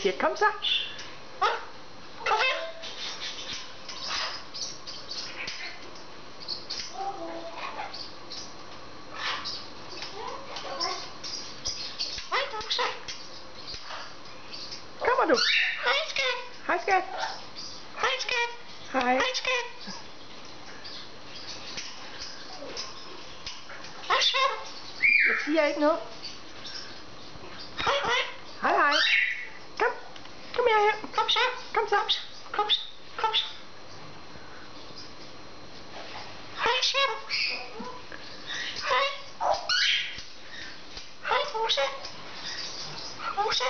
Jeg siger, kom så. Kom her. Hej, Musa. Kommer du? Hej, skat. Hej, skat. Hej, skat. Hej. Hej, skat. Hvad siger du? Jeg siger ikke noget. Hej, hej. Hej, hej. Kom. Kom her. Kom så. Kom så. Kom så. Kom så. Hej, siger du. Hej. Hej, Musa. Musa.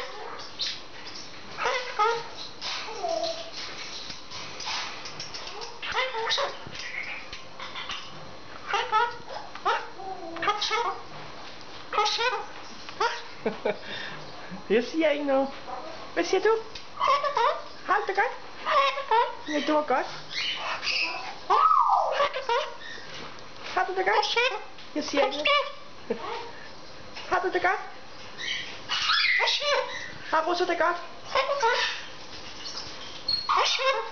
Hej, godt. Hej, Musa. Hej, godt. Hvad? Kom så. Kom så. Hvad? Jeg siger ikke noget. Hvad siger du? Hej, det godt. Har du det godt? Hej, det godt. Ja, du var godt. Hej, det godt. Har du det Hvad godt? siger du? Jeg siger ikke noget. Har du det godt? Hvad siger du? Har Rosa det godt? Hej, det godt. Hvad siger du?